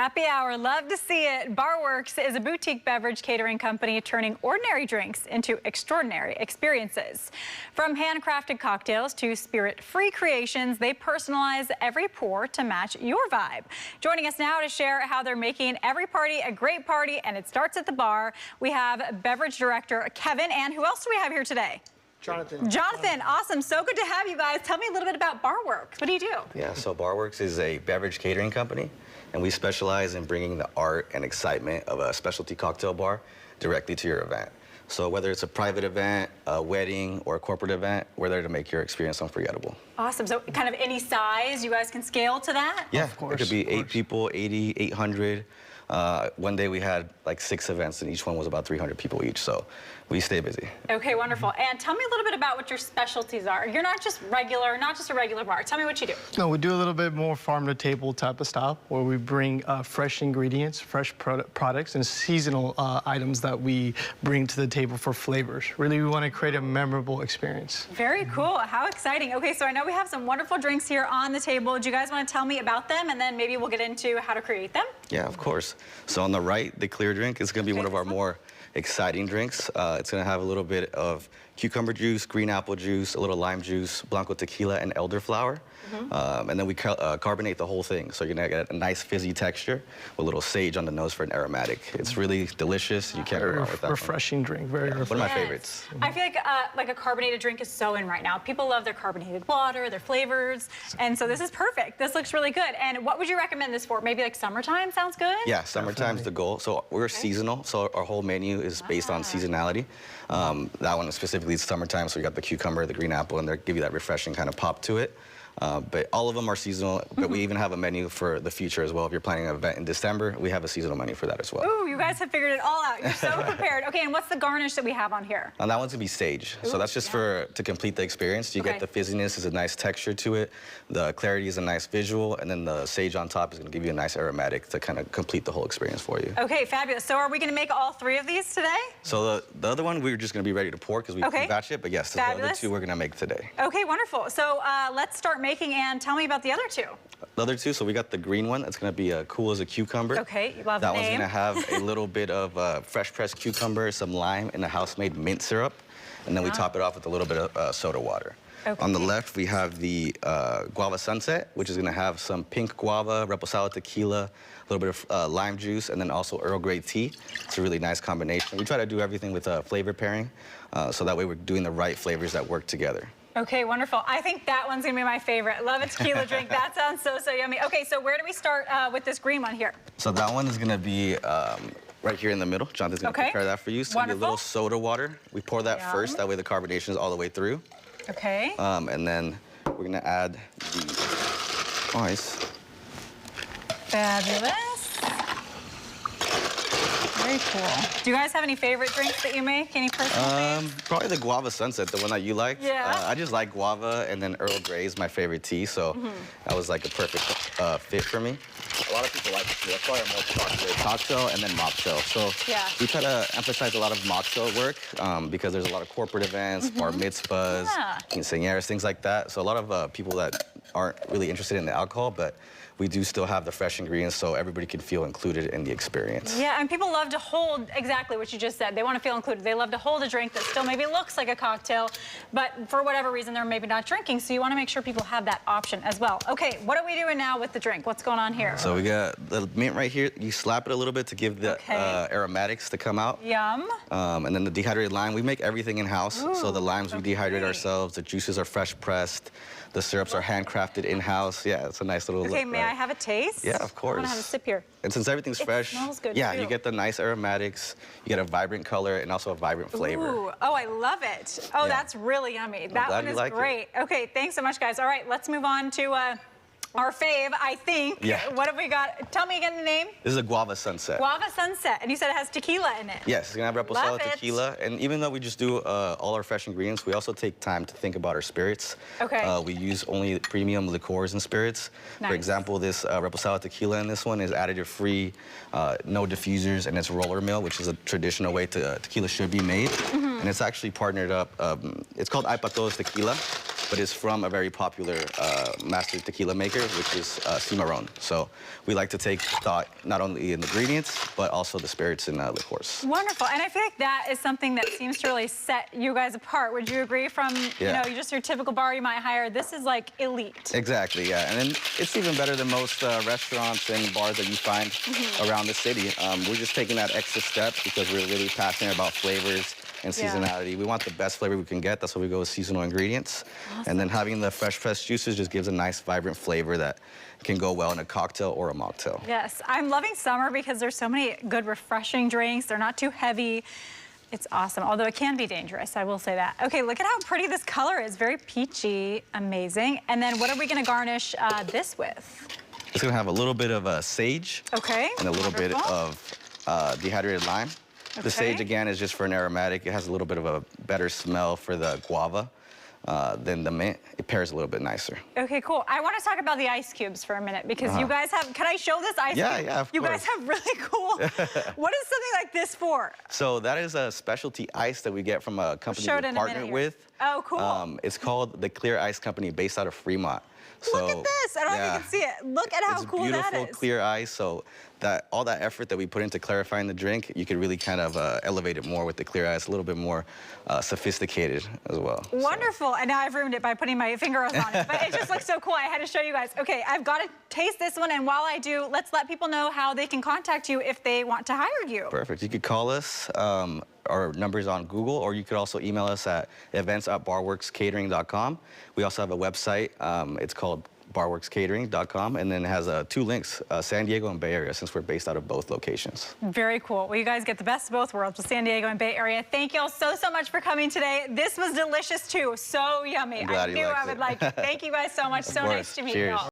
Happy hour, love to see it. Barworks is a boutique beverage catering company turning ordinary drinks into extraordinary experiences. From handcrafted cocktails to spirit-free creations, they personalize every pour to match your vibe. Joining us now to share how they're making every party a great party, and it starts at the bar, we have beverage director Kevin, and who else do we have here today? Jonathan, awesome. So good to have you guys. Tell me a little bit about Barworks. What do you do? Yeah, so Barworks is a beverage catering company, and we specialize in bringing the art and excitement of a specialty cocktail bar directly to your event. So whether it's a private event, a wedding, or a corporate event, we're there to make your experience unforgettable. Awesome. So kind of any size, you guys can scale to that? Yeah, of course, it could be 8 people, 80, 800. One day we had like 6 events, and each one was about 300 people each, so we stay busy. Okay, wonderful. And tell me a little bit about what your specialties are. You're not just a regular bar. Tell me what you do. No, we do a little bit more farm-to-table type of style, where we bring fresh ingredients, fresh products, and seasonal items that we bring to the table for flavors. Really, we want to create a memorable experience. Very cool. How exciting. Okay, so I know we have some wonderful drinks here on the table. Do you guys want to tell me about them, and then maybe we'll get into how to create them? Yeah, of course. So on the right, the clear drink is going to be one of our more exciting drinks. It's going to have a little bit of cucumber juice, green apple juice, a little lime juice, blanco tequila, and elderflower. And then we carbonate the whole thing. So you're going to get a nice fizzy texture with a little sage on the nose for an aromatic. It's really delicious. You can't go wrong with that. Refreshing drink, very refreshing. One of my favorites. I feel like a carbonated drink is so in right now. People love their carbonated water, their flavors, and so this is perfect. This looks really good. And what would you recommend this for? Maybe like summertime sounds good? Yeah, summertime's the goal. So we're seasonal, so our whole menu is based on seasonality. That one specifically is summertime, so you got the cucumber, the green apple, and they give you that refreshing kind of pop to it. But all of them are seasonal, but we even have a menu for the future as well. If you're planning an event in December, we have a seasonal menu for that as well. Ooh, you guys have figured it all out. You're so prepared. Okay, and what's the garnish that we have on here? And that one's gonna be sage. So that's just to complete the experience. You get the fizziness, is a nice texture to it. The clarity is a nice visual, and then the sage on top is gonna give you a nice aromatic to kind of complete the whole experience for you. Okay, fabulous. So are we gonna make all 3 of these today? So the other one, we're just gonna be ready to pour because we batch it, but yes, the other 2 we're gonna make today. Okay, wonderful. So let's start making, and tell me about the other 2. The other 2, so we got the green one. It's going to be cool as a cucumber. Okay, you love the name. That one's going to have a little bit of fresh pressed cucumber, some lime, and a house-made mint syrup. And then we top it off with a little bit of soda water. Okay. On the left, we have the guava sunset, which is going to have some pink guava, reposado tequila, a little bit of lime juice, and then also Earl Grey tea. It's a really nice combination. We try to do everything with flavor pairing, so that way we're doing the right flavors that work together. Okay, wonderful. I think that one's gonna be my favorite. Love a tequila drink. That sounds so yummy. Okay, so where do we start with this green one here? So that one is gonna be right here in the middle. Jonathan's gonna prepare that for you. So a little soda water. We pour that first, that way the carbonation is all the way through. Okay. And then we're gonna add the ice. Fabulous. Very cool. Do you guys have any favorite drinks that you make? Any personal faves? Probably the guava sunset, the one that you like. Yeah. I just like guava, and then Earl Grey is my favorite tea, so that was like a perfect fit for me. A lot of people like it too. That's probably a more popular cocktail and then mocktail. So we try to emphasize a lot of mocktail work because there's a lot of corporate events, bar mitzvahs, quinceañeras, things like that. So a lot of people that aren't really interested in the alcohol, but we do still have the fresh ingredients so everybody can feel included in the experience. Yeah, and people love to hold exactly what you just said. They want to feel included. They love to hold a drink that still maybe looks like a cocktail, but for whatever reason, they're maybe not drinking, so you want to make sure people have that option as well. Okay, what are we doing now with the drink? What's going on here? So we got the mint right here. You slap it a little bit to give the aromatics to come out. Yum. And then the dehydrated lime. We make everything in-house. So the limes we dehydrate ourselves. The juices are fresh pressed. The syrups are handcrafted in-house. Yeah, it's a nice little look. Okay, may I have a taste? Yeah, of course. I want to have a sip here. And since everything's fresh, smells good yeah, too. you get the nice aromatics, you get a vibrant color, and also a vibrant flavor. Ooh, oh, I love it. Oh, that's really yummy. That one is great. Okay, thanks so much, guys. All right, let's move on to our fave, I think. Yeah. What have we got? Tell me again the name. This is a guava sunset. Guava sunset, and you said it has tequila in it. Yes, it's gonna have reposado tequila, and even though we just do all our fresh ingredients, we also take time to think about our spirits. Okay. We use only premium liqueurs and spirits. For example, this reposado tequila in this one is additive-free, no diffusers, and it's roller mill, which is a traditional way tequila should be made. And it's actually partnered up. It's called Ay Pa Todos Tequila. but it's from a very popular master tequila maker, which is Cimarron. So we like to take thought not only in the ingredients, but also the spirits and liqueurs. Wonderful. And I feel like that is something that seems to really set you guys apart. Would you agree? From, you know, just your typical bar you might hire, this is like elite. Exactly, yeah. And then it's even better than most restaurants and bars that you find around the city. We're just taking that extra step because we're really passionate about flavors and seasonality. We want the best flavor we can get. That's why we go with seasonal ingredients. Awesome. And then having the fresh pressed juices just gives a nice, vibrant flavor that can go well in a cocktail or a mocktail. Yes, I'm loving summer because there's so many good, refreshing drinks. They're not too heavy. It's awesome, although it can be dangerous, I will say that. Okay, look at how pretty this color is. Very peachy, amazing. And then what are we gonna garnish this with? It's gonna have a little bit of sage. Okay, and a little bit of dehydrated lime. Okay. The sage, again, is just for an aromatic. It has a little bit of a better smell for the guava than the mint. It pairs a little bit nicer. Okay, cool. I want to talk about the ice cubes for a minute because you guys have, can I show this ice cube? Yeah, of course. You guys have really cool, what is something like this for? So that is a specialty ice that we get from a company we partner with. Oh, cool. It's called the Clear Ice Company based out of Fremont. Look at this. I don't know if you can see it. Look at how cool that is. It's beautiful, clear ice. So that all that effort that we put into clarifying the drink, you could really kind of elevate it more with the clear ice, a little bit more sophisticated as well. Wonderful. And now I've ruined it by putting my fingers on it. But it just looks so cool. I had to show you guys. Okay, I've got to taste this one. And while I do, let's let people know how they can contact you if they want to hire you. Perfect. You could call us. Our number's on Google, or you could also email us at events@barworkscatering.com. We also have a website. It's called barworkscatering.com, and then it has 2 links, San Diego and Bay Area, since we're based out of both locations. Very cool. Well, you guys get the best of both worlds with San Diego and Bay Area. Thank you all so much for coming today. This was delicious, too. So yummy. I knew I would like it. Thank you guys so much. So nice to meet you all.